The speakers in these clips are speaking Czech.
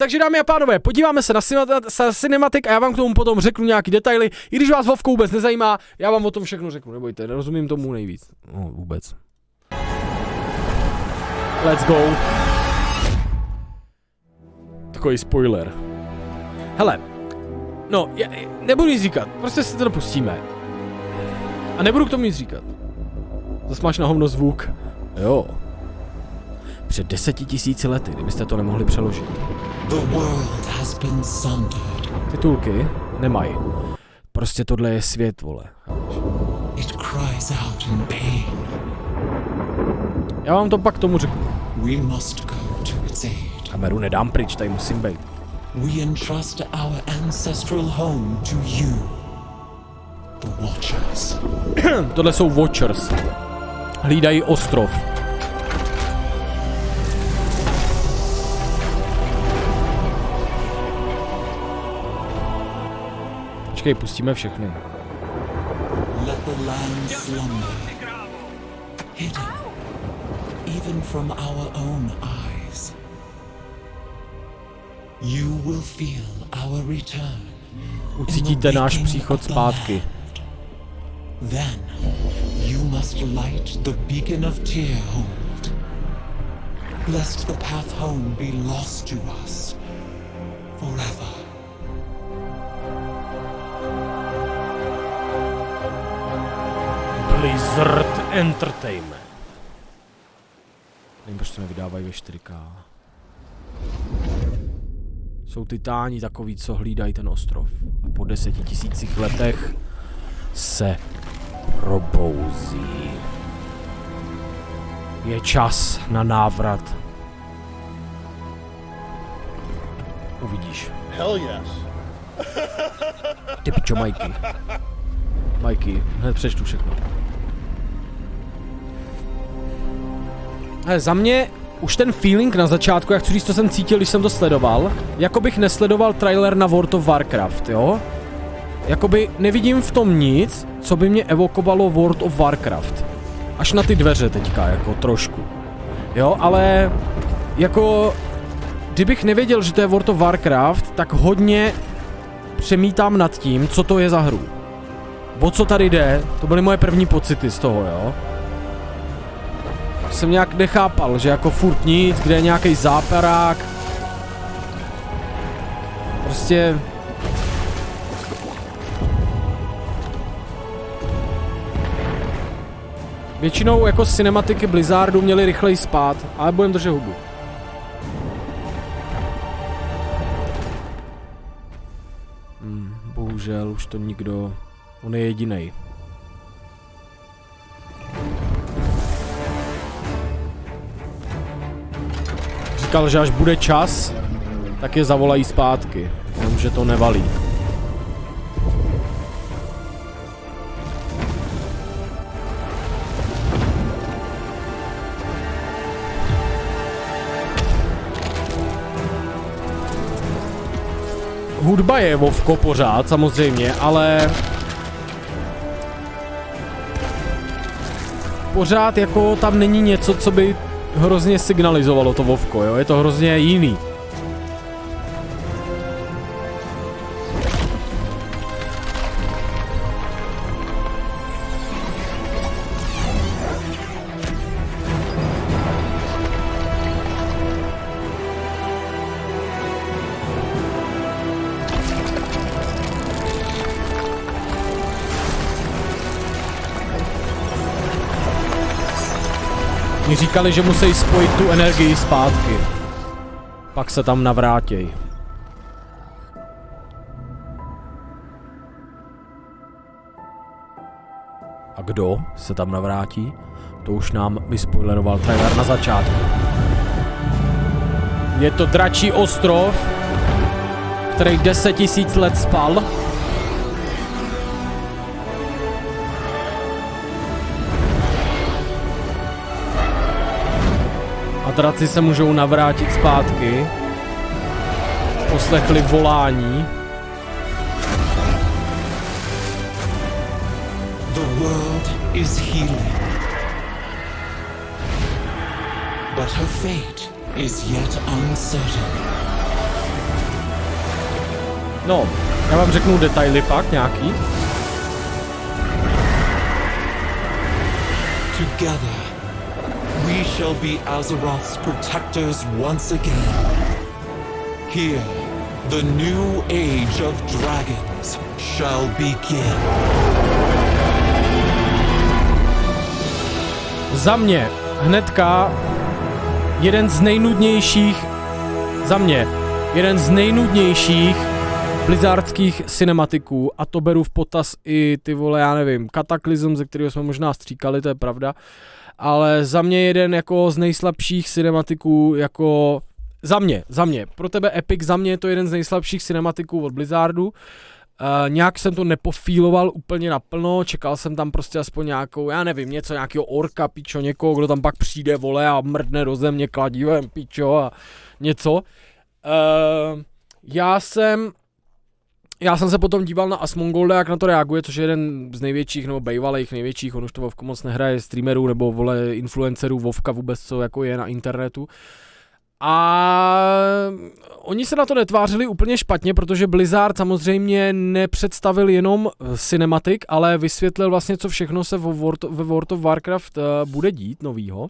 Takže dámy a pánové, podíváme se na cinematik a já vám k tomu potom řeknu nějaký detaily. I když vás Vovko vůbec nezajímá, já vám o tom všechno řeknu, nebojte, nerozumím tomu nejvíc. No, vůbec. Let's go. Takový spoiler. Hele, no, nebudu nic říkat, prostě si to dopustíme. A nebudu k tomu nic říkat. Zas máš na hovno zvuk. Jo. Před 10 000 lety, kdybyste to nemohli přeložit. Titulky nemají. Prostě tohle je svět, vole. Já vám to pak k tomu řeknu. Kameru nedám pryč, tady musím být. We entrust our ancestral home to you, the Watchers. Tohle jsou Watchers. Hlídají ostrov. Počkej, pustíme všechny. Let the land slumber, hidden, even from our own eyes. You will feel our return. Ucítíte náš příchod zpátky. Then you must light the beacon of Tearhold, lest the path home be lost to us forever. Blizzard Entertainment. Nevím, proč to nevydávají ve 4K. Jsou titáni takový, co hlídají ten ostrov. A po 10 000 letech se probouzí. Je čas na návrat. Uvidíš. Hell yes. Ty pičo, Mikey. Mikey, hned přečtu všechno. Hele, za mě už ten feeling na začátku, jak chci říct, to jsem cítil, když jsem to sledoval, jako bych nesledoval trailer na World of Warcraft, jo? Jakoby nevidím v tom nic, co by mě evokovalo World of Warcraft. Až na ty dveře teďka, jako trošku. Jo, ale jako kdybych nevěděl, že to je World of Warcraft, tak hodně přemítám nad tím, co to je za hru. O co tady jde, to byly moje první pocity z toho, jo? Jsem nějak nechápal, že jako furt nic, kde je nějaký záparák. Prostě... Většinou jako cinematiky Blizzardu měly rychleji spát, ale budem držet hubu. Bohužel už to nikdo... On je jedinej. Říkal, že až bude čas, tak je zavolají zpátky. Jenomže to nevalí. Hudba je Vovko pořád, samozřejmě, ale... Pořád jako tam není něco, co by hrozně signalizovalo to Vovko, jo? Je to hrozně jiný. Mi říkali, že musí spojit tu energii zpátky. Pak se tam navrátěj. A kdo se tam navrátí? To už nám vyspoileroval trailer na začátku. Je to dračí ostrov, který 10 000 let spal. A draci se můžou navrátit zpátky. Poslechli volání. The world is healing. But her fate is yet uncertain. No, já vám řeknu detaily pak nějaký. Together, we shall be Azeroth's protectors once again. Here, the new age of dragons shall begin. Za mě hnedka jeden z nejnudnějších blizzardských cinematiků, a to beru v potaz i ty vole, já nevím, Kataklysm, ze kterého jsme možná stříkali, to je pravda, ale za mě jeden jako z nejslabších cinematiků, jako za mě, pro tebe Epic, za mě je to jeden z nejslabších cinematiků od Blizzardu. Nějak jsem to nepofíloval úplně naplno, čekal jsem tam prostě aspoň nějakou, já nevím, nějakého orka, pičo, někoho, kdo tam pak přijde, vole, a mrdne do země kladívem, pičo, a něco. Já jsem se potom díval na Asmongolda, jak na to reaguje, což je jeden z největších, nebo bejvalejch největších, on už to Vovko moc nehraje, streamerů nebo vole influencerů Vovka vůbec, co jako je na internetu. A oni se na to netvářili úplně špatně, protože Blizzard samozřejmě nepředstavil jenom cinematic, ale vysvětlil vlastně, co všechno se ve World of Warcraft bude dít novýho.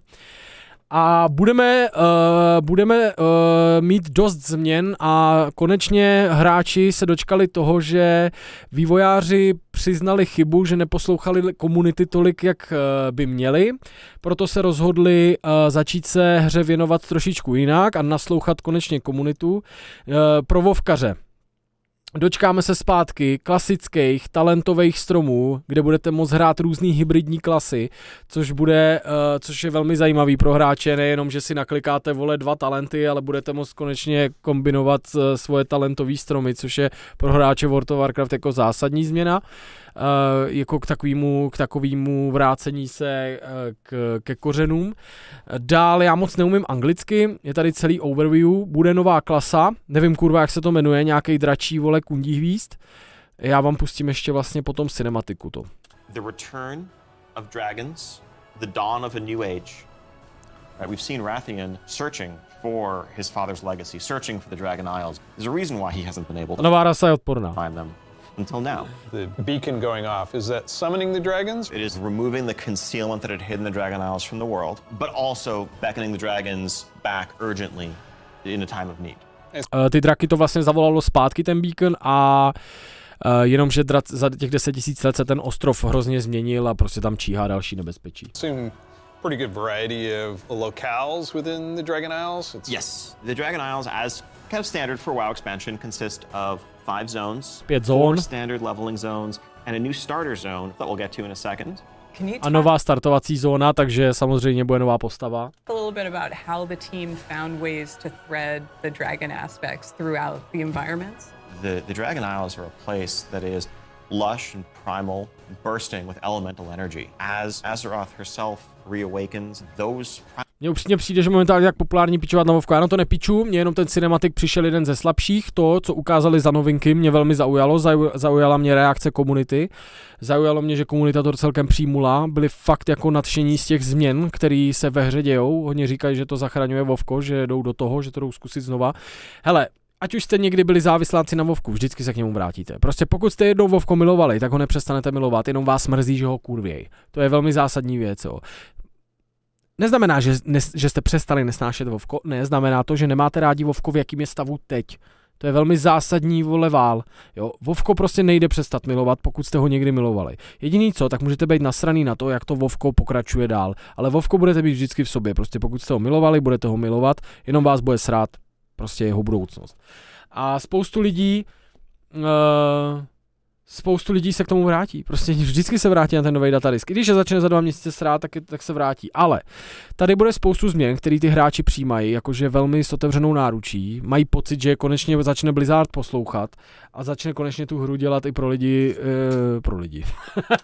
A budeme mít dost změn a konečně hráči se dočkali toho, že vývojáři přiznali chybu, že neposlouchali komunity tolik, jak by měli, proto se rozhodli začít se hře věnovat trošičku jinak a naslouchat konečně komunitu. Pro Vovkaře dočkáme se zpátky klasických talentových stromů, kde budete moct hrát různý hybridní klasy, což je velmi zajímavý pro hráče, nejenom, že si naklikáte vole 2 talenty, ale budete moct konečně kombinovat svoje talentový stromy, což je pro hráče World of Warcraft jako zásadní změna, jako k takovému vrácení se ke kořenům. Dál já moc neumím anglicky, je tady celý overview, bude nová klasa, nevím kurva, jak se to jmenuje, nějaký dračí vole kundí hvízd. Já vám pustím ještě vlastně potom cinematiku to. The return of dragons, the dawn of a new age. Right, we've seen Rathian searching for his father's legacy, searching for the Dragon Isles. There's a reason why he hasn't been able to nová rasa je odporná. find them until now. The beacon going off, is that summoning the dragons? It is removing the concealment that had hidden the Dragon Isles from the world, but also beckoning the dragons back urgently in a time of need. Ty draky to vlastně zavolalo zpátky ten beacon a jenomže za těch 10 000 let se ten ostrov hrozně změnil a prostě tam číhá další nebezpečí. Pretty good variety of locales within the Dragon Isles. Yes, the Dragon Isles, as kind of standard for WoW expansion, consist of 5 zones, 5 zón, 4 standard leveling zones, and a new starter zone that we'll get to in a second. A nová startovací zóna, takže samozřejmě bude nová postava. A little bit about how the team found ways to thread the dragon aspects throughout the environments. The Dragon Isles are a place that is lush and primal, bursting with elemental energy. As Azeroth herself reawakens, those Mně upřímně přijde, že momentálně tak populární pičovat na Vovku. Já na to nepiču, mě jenom ten cinematik přišel jeden ze slabších. To, co ukázali za novinky, mě velmi zaujalo. Zaujala mě reakce komunity. Zaujalo mě, že komunita to celkem přijmula. Byli fakt jako nadšení z těch změn, které se ve hře dějou. Hodně říkají, že to zachraňuje Vovko, že jdou do toho, že to jdou zkusit znova. Hele, ať už jste někdy byli závisláci na Vovku, vždycky se k němu vrátíte. Prostě pokud jste jednou Vovko milovali, tak ho nepřestanete milovat, jenom vás mrzí, že ho kurvěj. To je velmi zásadní věc, jo. Neznamená, že jste přestali nesnášet Vovko, ne, znamená to, že nemáte rádi Vovko, v jakým je stavu teď. To je velmi zásadní vál. Jo, Vovko prostě nejde přestat milovat, pokud jste ho někdy milovali. Jediný co, tak můžete být nasraný na to, jak to Vovko pokračuje dál. Ale Vovko budete být vždycky v sobě. Prostě pokud jste ho milovali, budete ho milovat, jenom vás bude srát prostě jeho budoucnost. A spoustu lidí se k tomu vrátí. Prostě vždycky se vrátí na ten nový datadisk. I když se začne za 2 měsíce srát, tak se vrátí. Ale tady bude spoustu změn, které ty hráči přijímají, jakože velmi s otevřenou náručí. Mají pocit, že konečně začne Blizzard poslouchat a začne konečně tu hru dělat i pro lidi.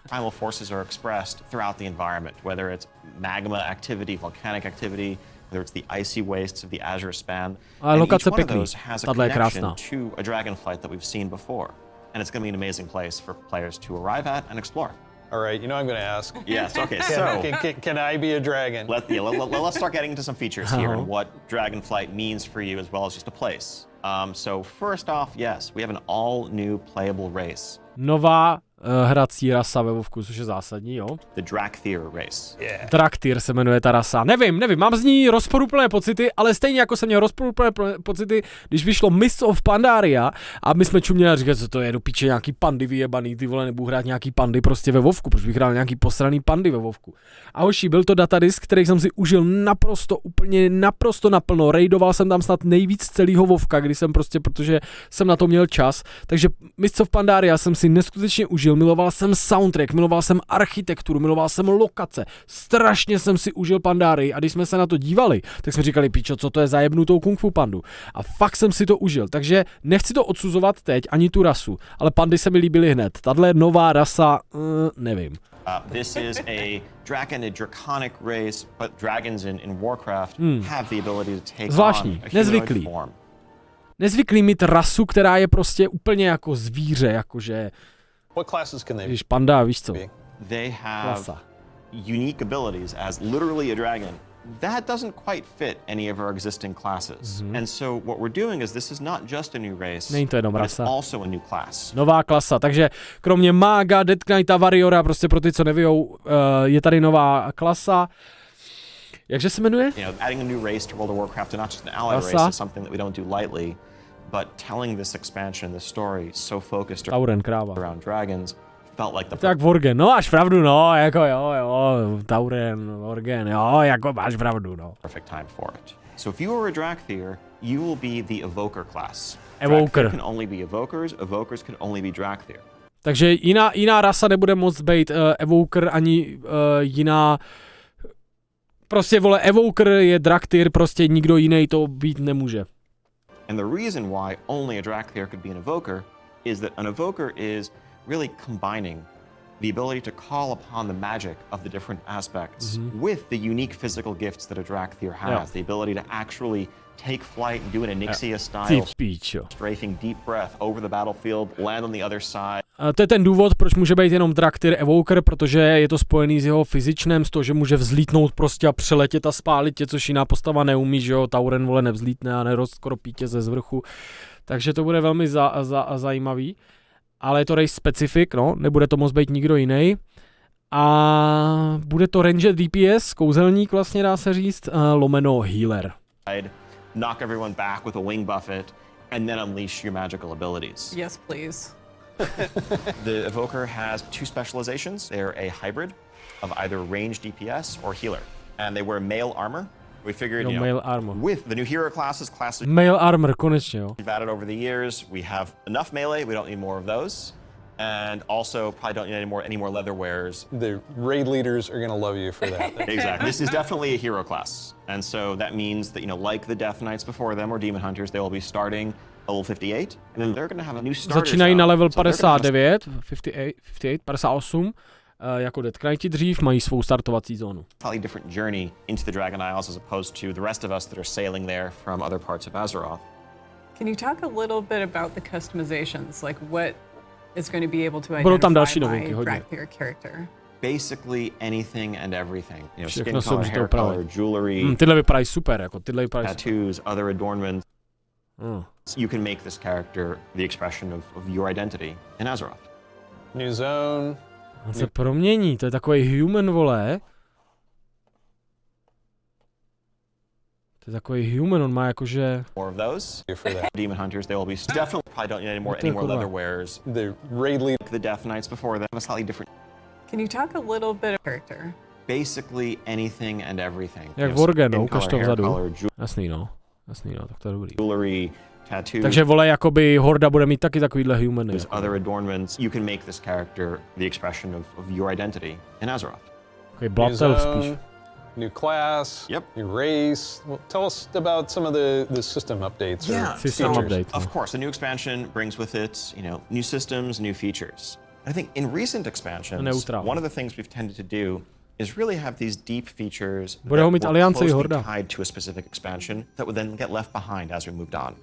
Primal forces are expressed throughout the environment, whether it's magma activity, volcanic activity, whether it's the icy wastes of the Azure Span. A lokace pěkný. Tahle je krásná. To a dragonflight that we've seen before. And it's going to be an amazing place for players to arrive at and explore. All right, you know I'm going to ask. Yes, okay, so... Can I be a dragon? Let's start getting into some features here and what Dragonflight means for you as well as just a place. So first off, yes, we have an all new playable race. Nová hrací rasa ve WoWku, což je zásadní, jo. The Drakthir race. Yeah. Draktyr se jmenuje ta rasa. Nevím, mám z ní rozporuplné pocity, ale stejně jako jsem měl rozporuplné pocity, když vyšlo Mists of Pandaria a my jsme čuměli a říkali, co to je do píče, nějaký pandy vyjebaný, ty vole, nebudu hrát nějaký pandy prostě ve WoWku, proč bych hrál nějaký posraný pandy ve WoWku. A hoši, byl to datadisk, který jsem si užil naprosto naplno, raidoval jsem tam snad nejvíc celého WoWka, kdy jsem prostě, protože jsem na to měl čas, takže Mists of Pandaria jsem si neskutečně užil, miloval jsem soundtrack, miloval jsem architekturu, miloval jsem lokace, strašně jsem si užil Pandarii a když jsme se na to dívali, tak jsme říkali, pičo, co to je za jebnutou kung fu pandu. A fakt jsem si to užil, takže nechci to odsuzovat teď, ani tu rasu, ale pandy se mi líbily hned. Tahle nová rasa, nevím. This is a dragon, a draconic race, but dragons in Warcraft have the ability to take Zvláštní, on a humanoid nezvyklý. form. Nezvyklý mít rasu, která je prostě úplně jako zvíře, jakože, What classes can they když panda, víš co? be? They have Klasa. unique abilities as literally a dragon. That doesn't quite fit any of our existing classes. And so what we're doing is this is not just a new race, Není to jenom but it's rasa. also a new class. Nová klasa, takže kromě mága, Death Knighta, Warriora, prostě pro ty, co nevějou, je tady nová klasa. Jakže se jmenuje? You know, adding a new race to World of Warcraft and not just an ally Rasa. race is something that we don't do lightly, but telling this expansion, this story, so focused Tauren, kráva. around dragons, felt like the Tak Worgen, no máš pravdu, no, jako jo, Tauren, Worgen, jo, jako máš pravdu, no. perfect time for it. So if you are a Drakthir, you will be the Evoker class. Evoker. Drakthir can only be Evokers, Evokers can only be Drakthir. Takže jiná rasa nebude moct být Evoker ani jiná. Prostě vole, Evoker je Draktyr, prostě nikdo jiný to být nemůže. And the reason why only a Drakthir could be an Evoker is that an Evoker is really combining the ability to call upon the magic of the different aspects with the unique physical gifts that a Drakthir has. Yeah. The ability to actually take flight and do it in Nixia Ty style, píčo. strafing deep breath over the battlefield, land on the other side. To je ten důvod, proč může být jenom Draktyr Evoker, protože je to spojený s jeho fyzičnem, s toho, že může vzlítnout prostě a přeletět a spálit tě, což jiná postava neumí, že jo, Tauren vole nevzlítne a nerozkropí tě ze zvrchu. Takže to bude velmi zajímavý. Ale je to race specific, no, nebude to moc být nikdo jiný. A bude to Ranger DPS, kouzelník vlastně dá se říct, lomeno healer. Knock everyone back with a wing buffet, and then unleash your magical abilities. Yes, please. The Evoker has two specializations. They're a hybrid of either ranged DPS or healer. And they wear male armor. We figured, you male know, armor. with the new hero classes Male armor, konečně, jo. we've added over the years, we have enough melee, we don't need more of those. And also probably don't need any more leather wearers. The raid leaders are gonna love you for that. Exactly. This is definitely a hero class. And so that means that, you know, like the Death Knights before them or Demon Hunters, they will be starting level 58. And then they're going to have a new starter Začínají na zone. level So they're gonna have 58, jako Death Knighti dřív, mají svou startovací zónu. a slightly different journey into the Dragon Isles as opposed to the rest of us that are sailing there from other parts of Azeroth. Can you talk a little bit about the customizations? Like what is going to be able to Budou tam identify další my novinky, hodně. Drakthir character? Basically anything and everything. You know, Všechno skin se color, můžete hair upravit. color, jewelry, Tyhle vypadají super, jako tyhle vypadají super. tattoos, other adornments. Mm. You can make this character the expression of your identity in Azeroth. New zone. On se promění, to je takový human, vole. To je takový human, on má jakože... More of those. For that. Demon Hunters, they will be definitely probably don't need any more Jako leather wearers. The raid leader. Like the Death Knights before them, a slightly different. Can you talk a little bit of character? Basically anything and everything. Jak You know, Worgen, skin no, ukaž color, to hair vzadu. color, Jasný, no, tak to je dobrý. jewelry, tattoos, Takže vole, jakoby Horda bude mít taky takovýhle humany. Jako. other adornments. You can make this character the expression of your identity in Azeroth. Okay, New Blood Elf spíš. zone. New class. Yep. New race. Well, tell us about some of the system updates. Or System features. update. Of course, the new expansion brings with it, you know, new systems, new features. I think in recent expansions, Neutral. one of the things we've tended to do is really have these deep features Bude ho mít that Aliance i were Horda. closely tied to a specific expansion that would then get left behind as we moved on.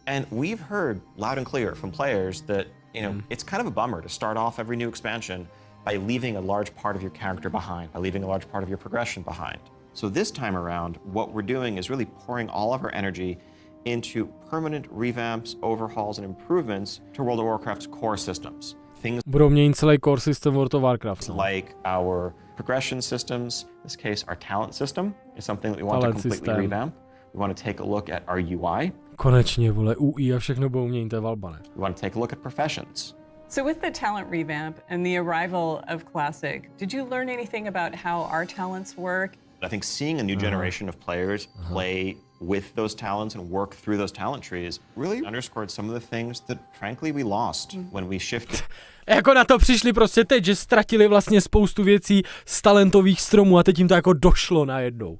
And we've heard loud and clear from players that, you know, it's kind of a bummer to start off every new expansion by leaving a large part of your character behind, by leaving a large part of your progression behind. So this time around, what we're doing is really pouring all of our energy into permanent revamps, overhauls, and improvements to World of Warcraft's core systems. Things Budou měnit celý core system World of Warcraft. No. like our progression systems, in this case our talent system, is something that we want Talent to completely system. revamp. We want to take a look at our UI. Konečně, vole, UI a všechno budou měnit, to je valba, ne? We want to take a look at professions. So with the talent revamp and the arrival of Classic, did you learn anything about how our talents work? I think seeing a new generation of players play with those talents and work through those talent trees really underscored some of the things that frankly we lost when we shifted Jako na to přišli prostě teď, že ztratili vlastně spoustu věcí z talentových stromů a teď jim to jako došlo najednou.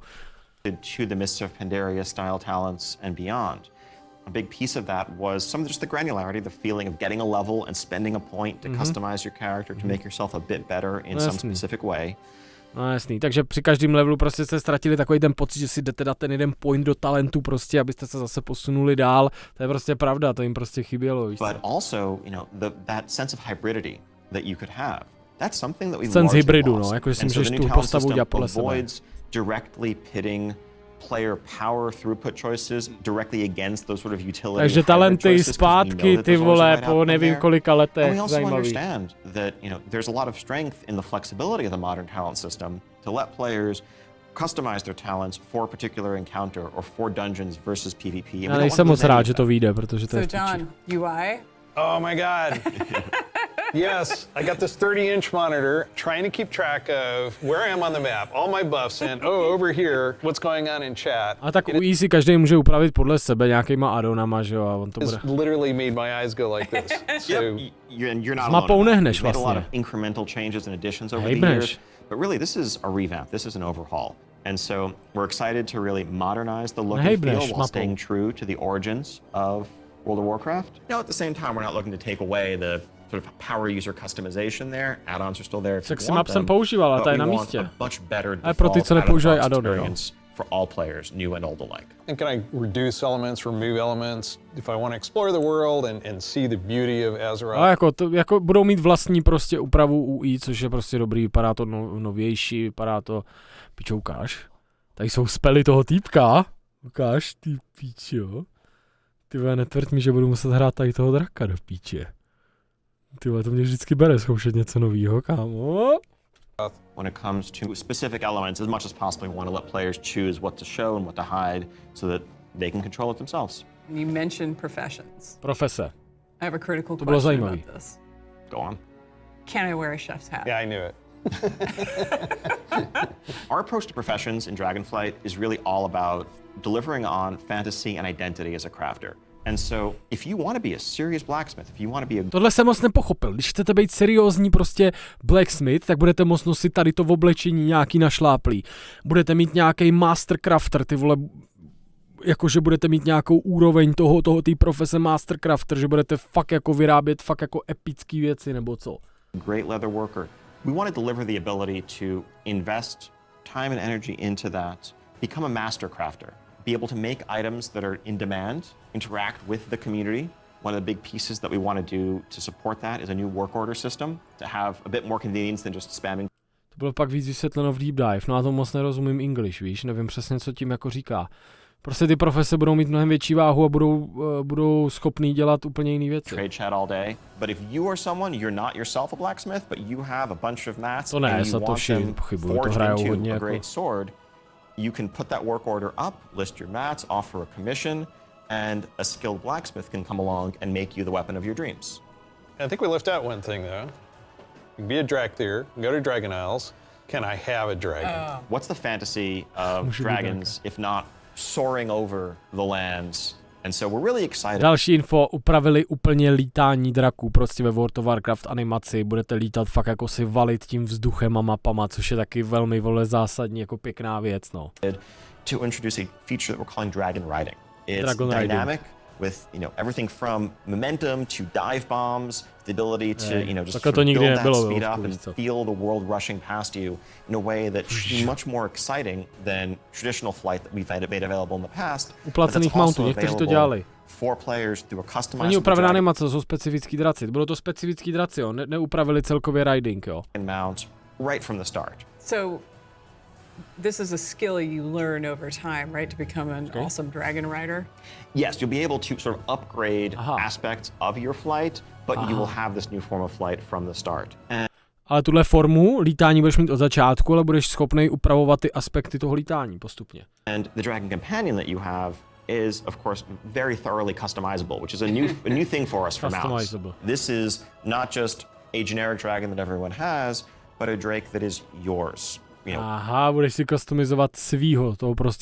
to the Mists of Pandaria style talents and beyond. A big piece of that was some of just the granularity, the feeling of getting a level and spending a point to customize your character to make yourself a bit better in some specific way. No jasný, takže při každém levelu prostě jste ztratili takový ten pocit, že si jdete dát ten jeden point do talentu prostě, abyste se zase posunuli dál. To je prostě pravda, to jim prostě chybělo, víš. But also, you know, that sense of hybridity that you could have. That's something that we've Sense largely hybridu, lost. no, jako že si And so můžeš the tu new talent postavu system dělat podle sebe. avoids directly pitting player power throughput choices directly against those sort of utility. Takže talenty zpátky, ty vole, po nevím kolika And letech, we also zajímavý. understand that, you know, there's a lot of strength in the flexibility of the modern talent system to let players customize their talents for a particular encounter or for dungeons versus PvP. And we Já don't nejsem want to moc lose any rád, of že that. to vyjde, protože to je So John, UI? Oh my God. Yes, I got this 30-inch monitor trying to keep track of where I am on the map, all my buffs, and over here, what's going on in chat. A tak UI si každý může upravit podle sebe nějakýma addonama, že jo, a on to bude. It's literally made my eyes go like this. So You're not S mapou alone. nehneš We've made a lot vlastně. of incremental changes and additions over the Hejbneš. years, but really this is a revamp. This is an overhaul. And so we're excited to really modernize the look and Hejbneš feel while mapou. staying true to the origins of World of Warcraft. Now at the same time we're not looking to take away the sort of power user customization there. Add-ons are still there if Tak you si want map jsem them, používal, a but ta je we na want místě. a much better Ale pro ty, default co nepoužívají out-of-the-box addony, jo. experience for all players, new and old alike. and can I reduce elements, remove elements, if I want to explore the world and see the beauty of Azeroth? A jako budou mít vlastní prostě úpravu UI, což je prostě dobrý, vypadá to novější, vypadá to, pičo, ukáž. Tady jsou spely toho týpka, ukáž, ty pičo. Ty vole, netvrď mi, že budu muset hrát tady toho draka do píče. Ty vole, to mě vždycky bere zkoušet něco novýho, kámo. When it comes to specific elements, as much as possible, we want to let players choose what to show and what to hide so that they can control it themselves. You mentioned professions. Profese. I have a critical To bylo question zajímavý. about this. Go on. Can I wear a chef's hat? Yeah, I knew it. Our approach to professions in Dragonflight is really all about delivering on fantasy and identity as a crafter. And so, if you want to be a serious blacksmith, if you want to be a Tohle jsem moc nepochopil. Když chcete být seriózní prostě blacksmith, tak budete moct nosit tady to v oblečení nějaký našláplý. Budete mít nějaký mastercrafter, ty vole, jakože budete mít nějakou úroveň té profese mastercrafter, že budete fakt jako vyrábět fakt jako epický věci, nebo co. great leather worker, we want to deliver the ability to invest time and energy into that, become a master crafter, be able to make items that are in demand, interact with the community. One of the big pieces that we want to do to support that is a new work order system to have a bit more convenience than just spamming. To bylo pak víc vysvětleno v Deep Dive, no a to moc nerozumím English, víš, nevím přesně, co tím jako říká. Prostě ty profese budou mít mnohem větší váhu a budou schopný dělat úplně jiné věci. Trade chat all day, but if you are someone, you're not yourself a blacksmith, but you have a bunch of mats To ne, and you want Satoshi, them pochybuju, to forged hrajou hodně into a jako- great sword, you can put that work order up, list your mats, offer a commission, and a skilled blacksmith can come along and make you the weapon of your dreams. I think we left out one thing, though. You can be a Drakthir, go to Dragon Isles. Can I have a dragon? What's the fantasy of Můžu být dragons if not soaring over the lands? And so we're really excited. Další info, upravili úplně lítání draků, prostě ve World of Warcraft animaci, budete lítat fakt jako si valit tím vzduchem a mapama, což je taky velmi zásadní, jako pěkná věc, no. To introduce a feature that we're calling dragon riding. It's Dragon riding. dynamic with, you know, everything from momentum to dive bombs, the ability to, you know, just takhle sort to of nikdy build that nebylo, speed v up Rusku, and víš co. feel the world rushing past you in a way that's much more exciting than traditional flight that we've had made available in the past. but Uplacených that's also mountů, někteří to available dělali. for players through a Není customizable upravená dragon animace, to jsou specifický draci. Budou to specifický draci, jo. Neupravili celkově riding, jo. mount right from the start. So this is a skill you learn over time, right, to become an awesome dragon rider? Yes, you'll be able to sort of upgrade aspects of your flight, but you will have this new form of flight from the start. Ale tuhle formu lítání budeš mít od začátku, ale budeš schopný upravovat ty aspekty toho lítání postupně. And the Dragon Companion that you have is, of course, very thoroughly customizable, which is a new thing for us from Alice. This is not just a generic dragon that everyone has, but a drake that is yours. You know. Aha, budeš si customizovat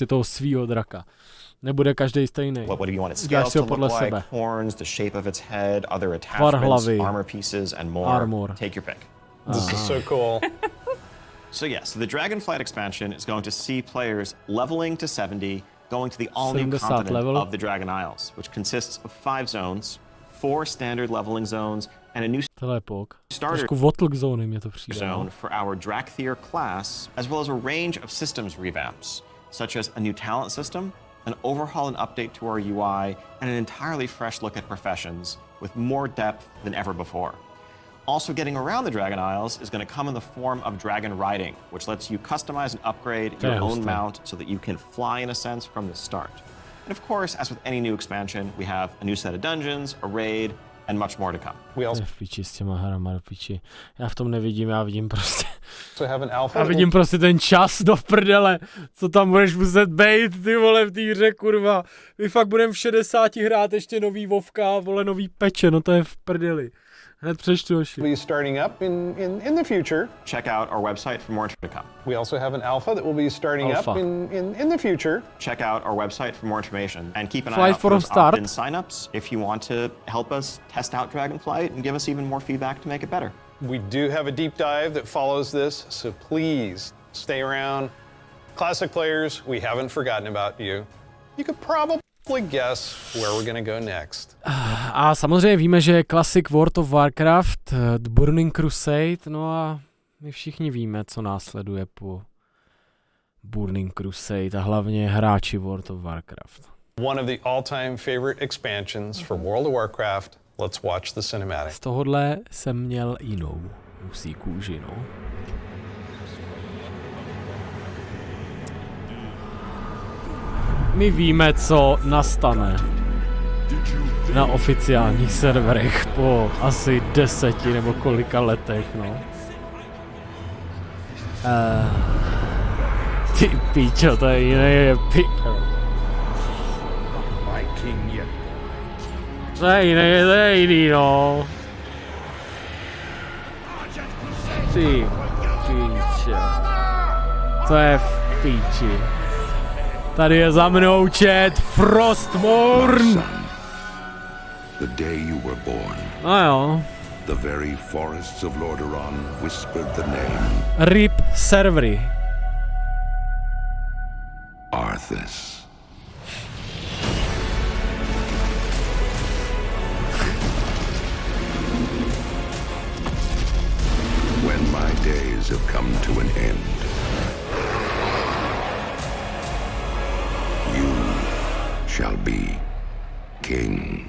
toho svýho draka. Nebude každý stejný. What do you want its scales to look like? Horns, the shape of its head, other attachments, armor pieces, and more. Armor. Take your pick. This is so cool. So yes, the Dragonflight expansion is going to see players leveling to 70, going to the all-new continent of the Dragon Isles, which consists of 5 zones, 4 standard leveling zones, and a new starter zone for our Drakthir class, as well as a range of systems revamps, such as a new talent system, an overhaul and update to our UI, and an entirely fresh look at professions with more depth than ever before. Also getting around the Dragon Isles is going to come in the form of dragon riding, which lets you customize and upgrade your own mount so that you can fly in a sense from the start. And of course, as with any new expansion, we have a new set of dungeons, a raid, and much more to come. We also s těma hrama do piči. Já v tom nevidím, já vidím prostě. have an alpha. Já vidím prostě ten čas do prdele, co tam budeš muset bejt, ty vole, v té hře, kurva. My fakt budeme v 60 hrát ještě nový Vovka, vole, nový peče, no to je v prdeli. Hned přečtu, Oši. Will be starting up in the future. Check out our website for more to come. We also have an alpha that will be starting up in the future. Check out our website for more information and keep an eye out for those opt-in signups if you want to help us test out Dragonflight and give us even more feedback to make it better. We do have a deep dive that follows this, so please stay around. Classic players, we haven't forgotten about you. You could probably guess where we're gonna go next. A samozřejmě víme, že je klasik World of Warcraft, The Burning Crusade, no a my všichni víme, co následuje po Burning Crusade a hlavně hráči World of Warcraft. One of the all-time favorite expansions for World of Warcraft. Let's watch the cinematic. Z tohohle jsem měl jinou husí kůži, no. My víme, co nastane na oficiálních serverech po asi 10 nebo kolika letech, no. Ty píčo, to je jiný píčo. To je jiný, no. Ty píčo. To je v píči. Tady je za mnou chat Frostmourne. The day you were born. No jo. The very forests of Lordaeron whispered the name. RIP servery. Arthas. When my days have come to an end, you shall be king.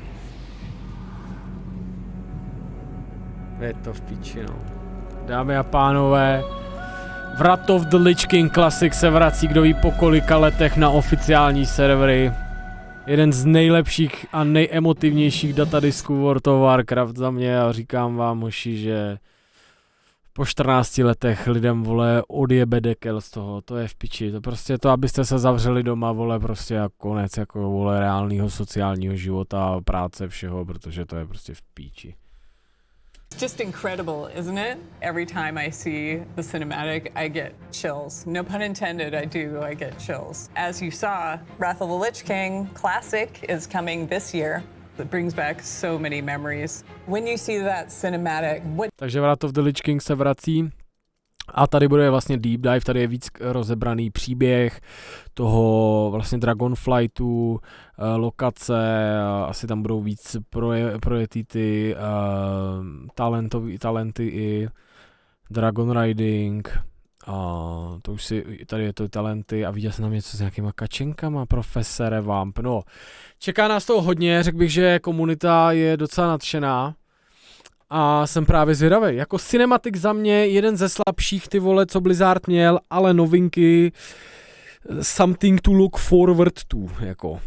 Je to v piči, no. Dámy a pánové, Wrath of the Lich King Classic se vrací kdo ví po kolika letech na oficiální servery. Jeden z nejlepších a nejemotivnějších datadisků World of Warcraft za mě a říkám vám, hoši, že po 14 letech lidem, vole, odjebe dekel z toho, to je v piči, to prostě to, abyste se zavřeli doma, vole, prostě jako konec, jako, vole, reálního sociálního života, práce, všeho, protože to je prostě v píči. It's just incredible, isn't it? Every time I see the cinematic, I get chills. No pun intended, I get chills. As you saw, Wrath of the Lich King Classic is coming this year. It brings back so many memories. When you see that cinematic, Takže Wrath of the Lich King se vrací a tady bude vlastně deep dive, tady je víc rozebraný příběh toho vlastně Dragonflightu, lokace, asi tam budou víc projetý ty talenty i Dragon Riding, to už si, tady je to talenty a viděl jsem tam něco s nějakýma kačenkama, profese Revamp, no. Čeká nás toho hodně, řekl bych, že komunita je docela nadšená a jsem právě zvědavý. Jako cinematik za mě jeden ze slabších, ty vole, co Blizzard měl, ale novinky something to look forward to, jako.